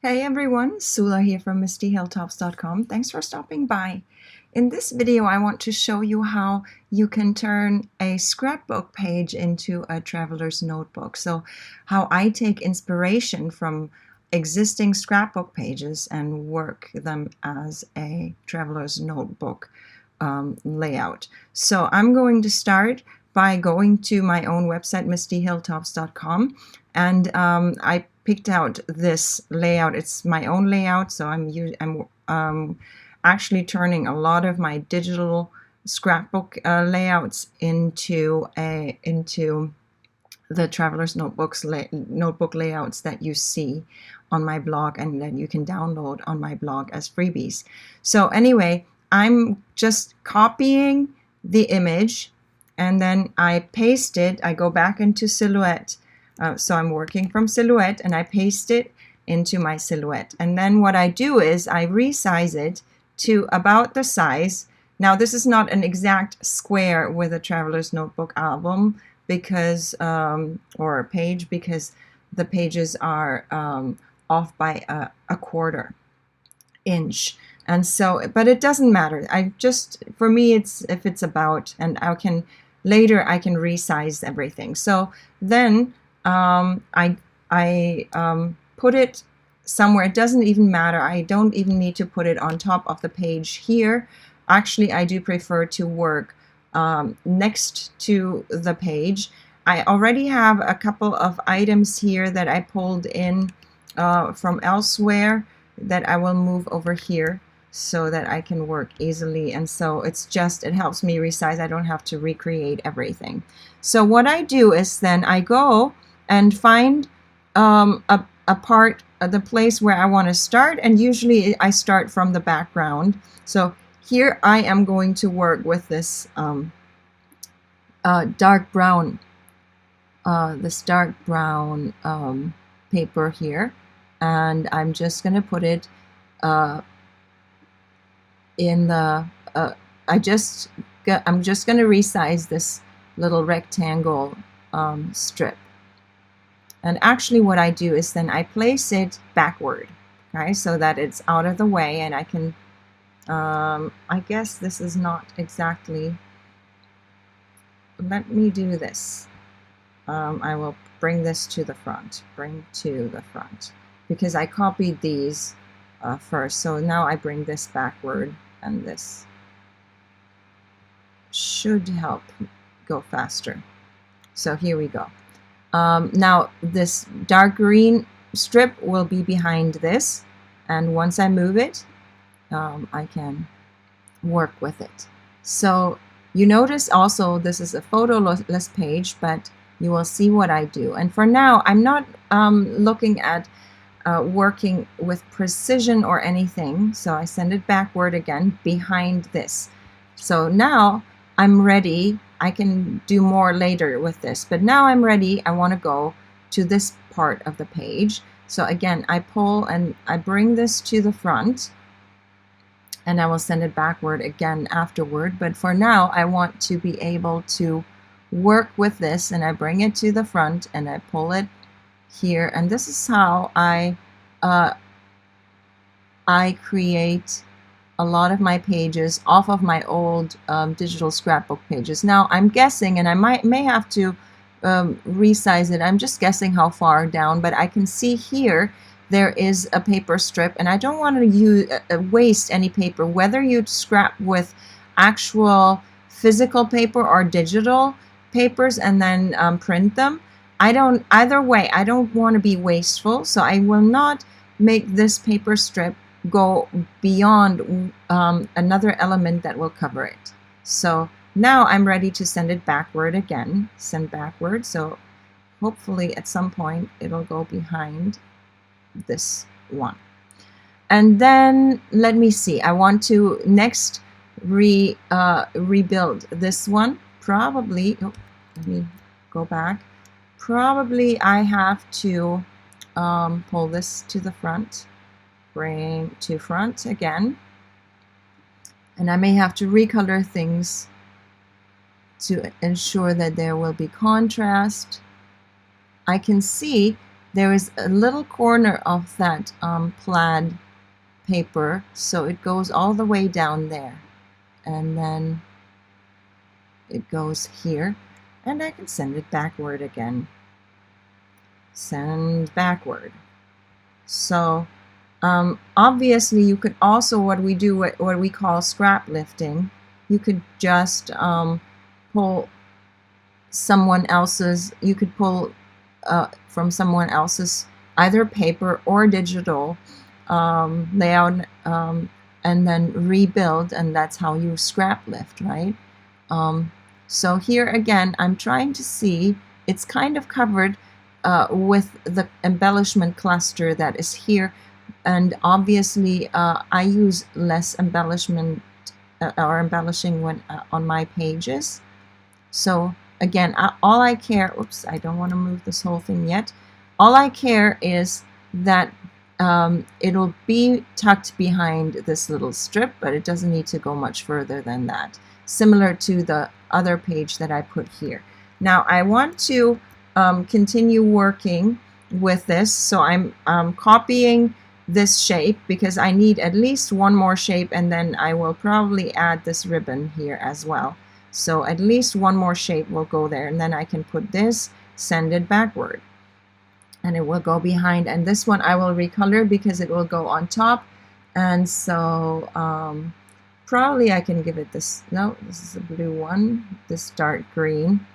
Hey everyone, Sula here from MistyHilltops.com. Thanks for stopping by. In this video, I want to show you how you can turn a scrapbook page into a traveler's notebook. So how I take inspiration from existing scrapbook pages and work them as a traveler's notebook layout. So I'm going to start by going to my own website, MistyHilltops.com, and I picked out this layout. It's my own layout, so I'm actually turning a lot of my digital scrapbook layouts into the traveler's notebook layouts that you see on my blog and that you can download on my blog as freebies. So anyway, I'm just copying the image and then I paste it. I go back into Silhouette. So I'm working from Silhouette and I paste it into my Silhouette. And then what I do is I resize it to about the size. Now this is not an exact square with a traveler's notebook album because or a page, because the pages are off by a quarter inch. And so, but it doesn't matter. For me, it's if it's about, and I can resize everything. So then I put it somewhere. It doesn't even matter. I don't even need to put it on top of the page here. Actually, I do prefer to work next to the page. I already have a couple of items here that I pulled in from elsewhere that I will move over here so that I can work easily. And so it helps me resize. I don't have to recreate everything. So what I do is then I go and find a part, the place where I want to start, and usually I start from the background. So here I am going to work with this dark brown paper here, and I'm just going to put it in the I'm just going to resize this little rectangle strip. And actually what I do is then I place it backward, okay, so that it's out of the way, and I can I guess this is not exactly, let me do this. I will bring this to the front, because I copied these first. So now I bring this backward, and this should help go faster. So here we go. Now this dark green strip will be behind this, and once I move it, I can work with it. So you notice also this is a photoless page, but you will see what I do. And for now, I'm not looking at working with precision or anything. So I send it backward again behind this. So now I'm ready. I can do more later with this, but now I'm ready. I want to go to this part of the page. So again, I pull and I bring this to the front, and I will send it backward again afterward. But for now, I want to be able to work with this, and I bring it to the front and I pull it here. And this is how I create a lot of my pages off of my old digital scrapbook pages. Now I'm guessing, and I may have to resize it. I'm just guessing how far down, but I can see here there is a paper strip, and I don't want to waste any paper, whether you scrap with actual physical paper or digital papers and then print them. Either way, I don't want to be wasteful, so I will not make this paper strip go beyond another element that will cover it. So now I'm ready to send it backward again, send backward. So hopefully at some point it'll go behind this one. And then let me see, I want to next rebuild this one. Probably, let me go back. Probably I have to pull this to the front, bring to front again, and I may have to recolor things to ensure that there will be contrast. I can see there is a little corner of that plaid paper, so it goes all the way down there, and then it goes here, and I can send it backward again. Send backward. So obviously you could also, what we call scrap lifting, you could just pull someone else's, you could pull from someone else's either paper or digital layout and then rebuild, and that's how you scrap lift, right? So here again, I'm trying to see, it's kind of covered with the embellishment cluster that is here, and obviously I use less embellishment or embellishing when on my pages. So again, all I care, oops, I don't want to move this whole thing yet. All I care is that it'll be tucked behind this little strip, but it doesn't need to go much further than that, similar to the other page that I put here. Now I want to continue working with this, so I'm copying this shape because I need at least one more shape, and then I will probably add this ribbon here as well. So at least one more shape will go there, and then I can put this, send it backward, and it will go behind. And this one I will recolor because it will go on top. And so probably I can give it this, no, this is a blue one, this dark green,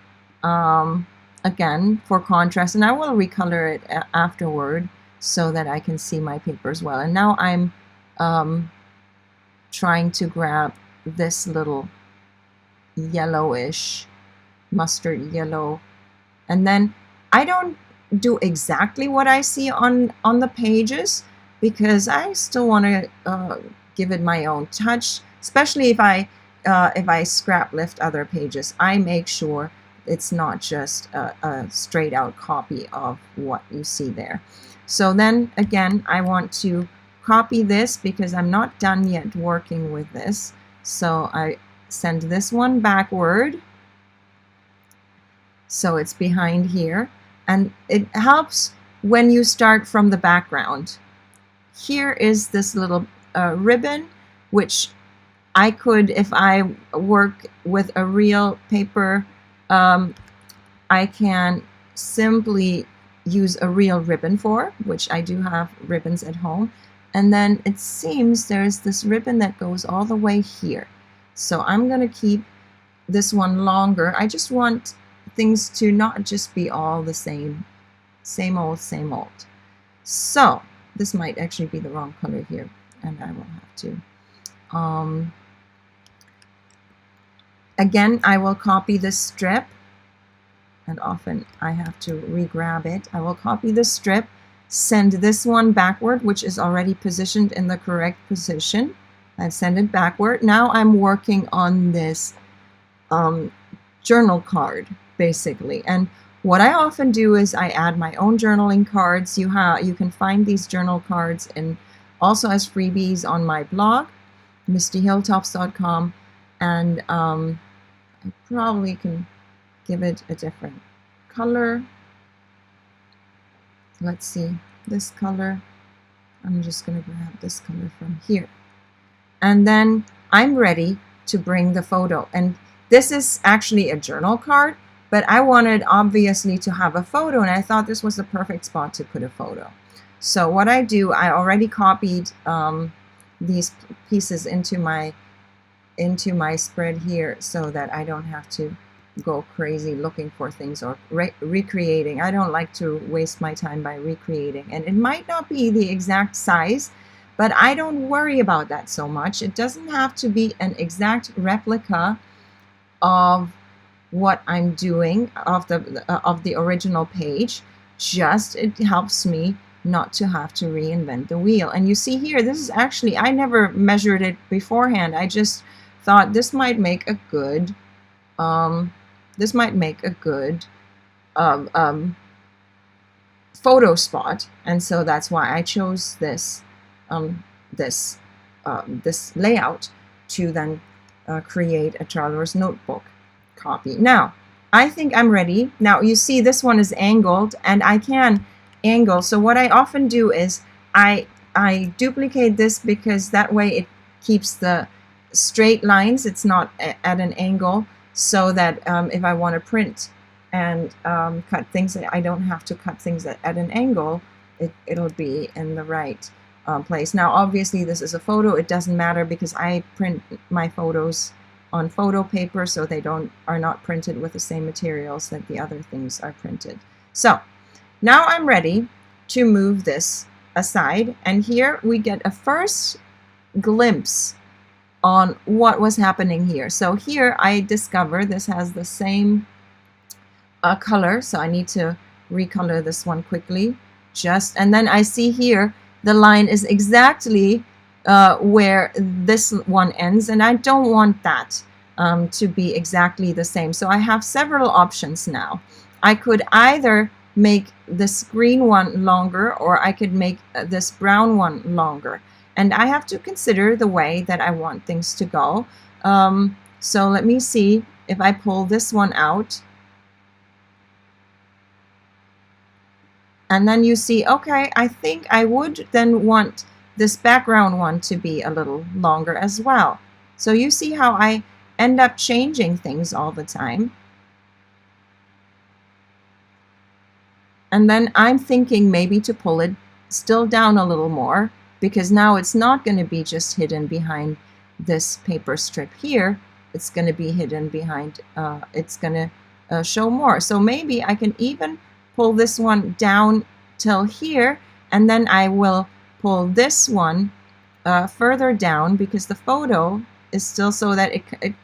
again for contrast, and I will recolor it afterward so that I can see my paper as well. And now I'm trying to grab this little yellowish, mustard yellow, and then I don't do exactly what I see on the pages because I still want to give it my own touch, especially if I scrap lift other pages. I make sure it's not just a straight out copy of what you see there. So then again, I want to copy this because I'm not done yet working with this. So I send this one backward, so it's behind here, and it helps when you start from the background. Here is this little ribbon, which I could, if I work with a real paper, I can simply use a real ribbon for, which I do have ribbons at home. And then it seems there's this ribbon that goes all the way here. So I'm going to keep this one longer. I just want things to not just be all the same old, same old. So this might actually be the wrong color here, and I will have to. Again, I will copy this strip, and often I have to re-grab it. I will copy the strip, send this one backward, which is already positioned in the correct position. I send it backward. Now I'm working on this journal card, basically. And what I often do is I add my own journaling cards. You can find these journal cards and also as freebies on my blog, mistyhilltops.com, and I probably can give it a different color. Let's see, this color. I'm just going to grab this color from here. And then I'm ready to bring the photo. And this is actually a journal card, but I wanted obviously to have a photo, and I thought this was the perfect spot to put a photo. So what I do, I already copied these pieces into my spread here so that I don't have to go crazy looking for things or recreating. I don't like to waste my time by recreating, and it might not be the exact size, but I don't worry about that so much. It doesn't have to be an exact replica of what I'm doing of the original page. Just it helps me not to have to reinvent the wheel. And you see here, this is actually, I never measured it beforehand. I just thought this might make a good photo spot, and so that's why I chose this this layout to then create a traveler's notebook copy. Now I think I'm ready. Now you see this one is angled, and I can angle. So what I often do is I duplicate this, because that way it keeps the straight lines. It's not at an angle, so that if I want to print and cut things, I don't have to cut things at an angle. It'll be in the right place. Now obviously this is a photo. It doesn't matter, because I print my photos on photo paper, so they are not printed with the same materials that the other things are printed. So now I'm ready to move this aside, and here we get a first glimpse on what was happening here. So here I discover this has the same color, so I need to recolor this one quickly. And then I see here the line is exactly where this one ends, and I don't want that to be exactly the same. So I have several options now. I could either make this green one longer, or I could make this brown one longer. And I have to consider the way that I want things to go. So let me see if I pull this one out. And then you see, okay, I think I would then want this background one to be a little longer as well. So you see how I end up changing things all the time. And then I'm thinking maybe to pull it still down a little more, because now it's not going to be just hidden behind this paper strip here. It's going to be hidden behind, it's going to show more. So maybe I can even pull this one down till here, and then I will pull this one further down, because the photo is still, so that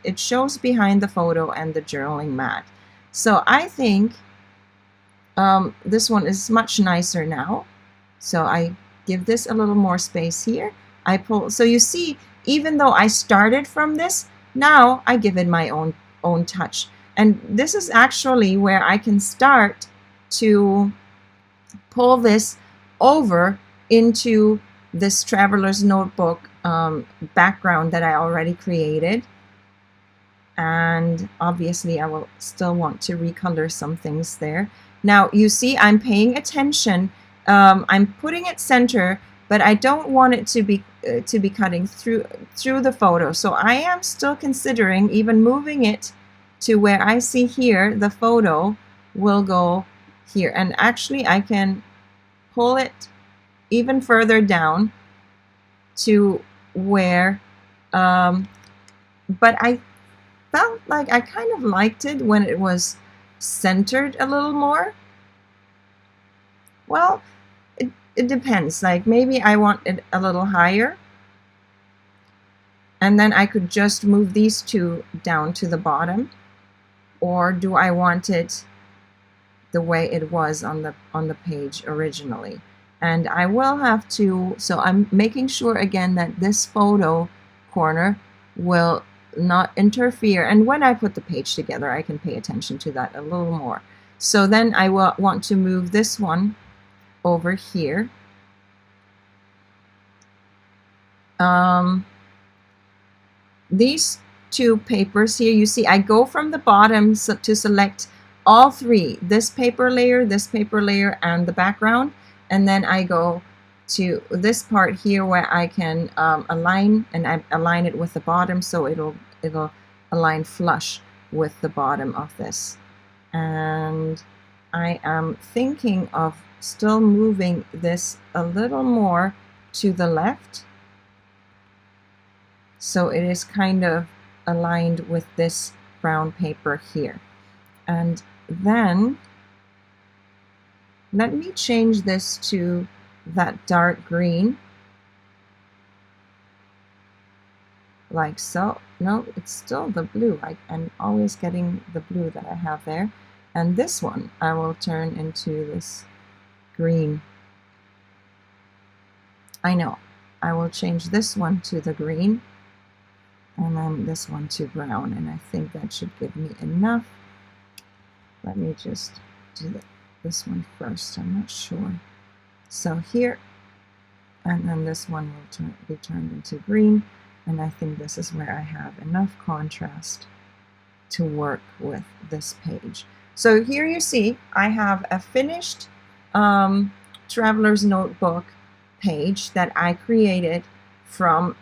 it shows behind the photo and the journaling mat. So I think this one is much nicer now. So I give this a little more space here. I pull, so you see, even though I started from this, now I give it my own touch. And this is actually where I can start to pull this over into this traveler's notebook background that I already created. And obviously I will still want to recolor some things there. Now you see I'm paying attention. I'm putting it center, but I don't want it to be cutting through the photo. So I am still considering even moving it to where I see here the photo will go here. And actually I can pull it even further down to where, but I felt like I kind of liked it when it was centered a little more. Well, it depends. Like maybe I want it a little higher, and then I could just move these two down to the bottom. Or do I want it the way it was on the page originally? And I will have to, so I'm making sure again that this photo corner will not interfere. And when I put the page together, I can pay attention to that a little more. So then I will want to move this one over here. These two papers here, you see I go from the bottom to select all three, this paper layer, and the background, and then I go to this part here where I can align, and I align it with the bottom, so it'll align flush with the bottom of this. And I am thinking of still moving this a little more to the left, so it is kind of aligned with this brown paper here. And then let me change this to that dark green, like so. No, it's still the blue. I'm always getting the blue that I have there. And this one I will turn into this green. I know. I will change this one to the green, and then this one to brown, and I think that should give me enough. Let me just do this one first. I'm not sure. So here, and then this one will be turned into green, and I think this is where I have enough contrast to work with this page. So here you see I have a finished traveler's notebook page that I created from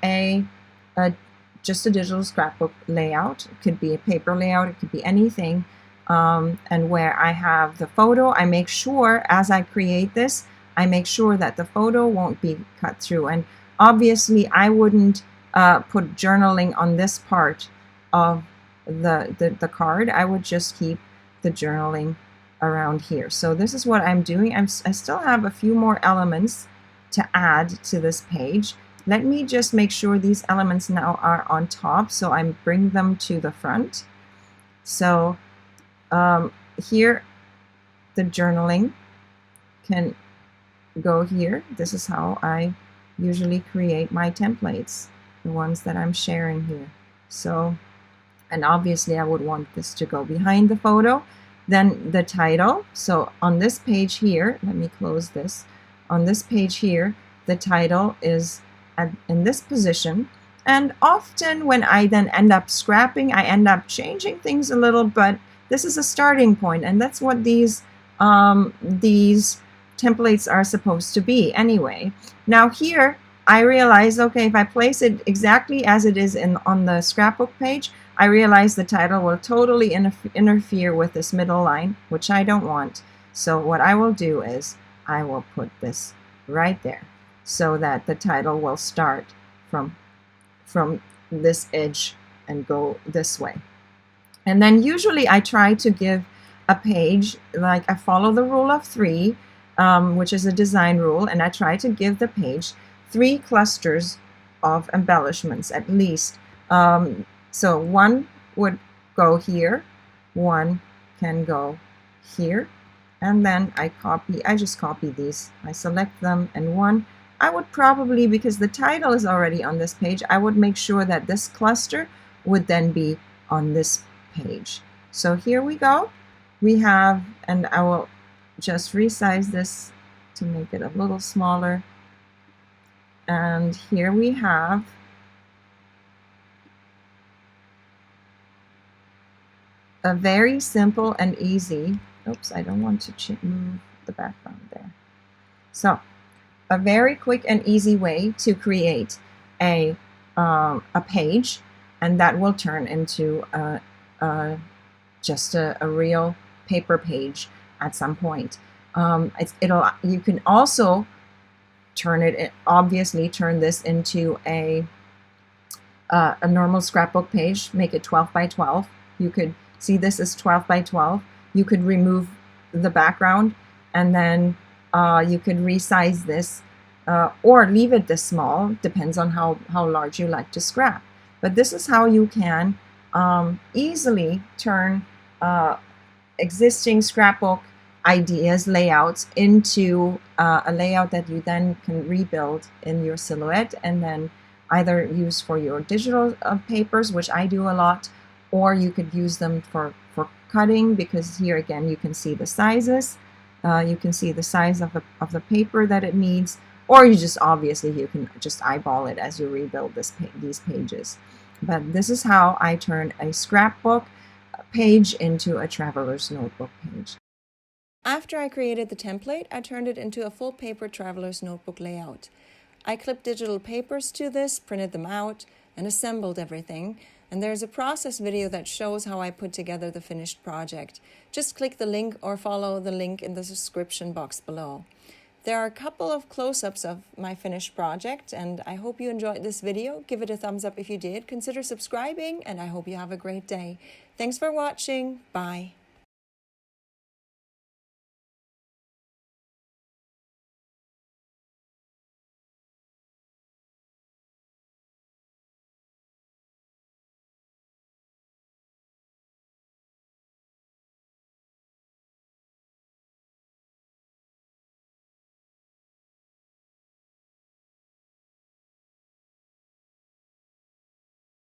just a digital scrapbook layout. It could be a paper layout, it could be anything. And where I have the photo, I make sure as I create this, I make sure that the photo won't be cut through. And obviously I wouldn't put journaling on this part of the card. I would just keep the journaling around here. So this is what I'm doing. I still have a few more elements to add to this page. Let me just make sure these elements now are on top, so I bring them to the front. So here the journaling can go here. This is how I usually create my templates, the ones that I'm sharing here. So, and obviously I would want this to go behind the photo. Then the title. So on this page here, let me close this. On this page here, the title is in this position. And often when I then end up scrapping, I end up changing things a little, but this is a starting point, and that's what these templates are supposed to be anyway. Now here, I realize, okay, if I place it exactly as it is on the scrapbook page, I realize the title will totally interfere with this middle line, which I don't want. So what I will do is I will put this right there so that the title will start from this edge and go this way. And then usually I try to give a page, like I follow the rule of 3, which is a design rule, and I try to give the page 3 clusters of embellishments at least. So one would go here, one can go here, and then I just copy these. I select them, and one, I would probably, because the title is already on this page, I would make sure that this cluster would then be on this page. So here we go. We have, and I will just resize this to make it a little smaller. And here we have a very simple and easy, oops, I don't want to move the background there. So a very quick and easy way to create a page, and that will turn into just a real paper page at some point. You can also obviously turn this into a normal scrapbook page, make it 12 by 12. You could see this is 12 by 12. You could remove the background, and then you could resize this or leave it this small, depends on how large you like to scrap. But this is how you can easily turn existing scrapbook ideas, layouts, into a layout that you then can rebuild in your silhouette and then either use for your digital papers, which I do a lot, or you could use them for cutting, because here again you can see the sizes, you can see the size of the paper that it needs, or you can just eyeball it as you rebuild these pages. But this is how I turn a scrapbook page into a traveler's notebook page. After I created the template, I turned it into a full paper traveler's notebook layout. I clipped digital papers to this, printed them out, and assembled everything. And there's a process video that shows how I put together the finished project. Just click the link or follow the link in the description box below. There are a couple of close-ups of my finished project, and I hope you enjoyed this video. Give it a thumbs up if you did. Consider subscribing, and I hope you have a great day. Thanks for watching. Bye.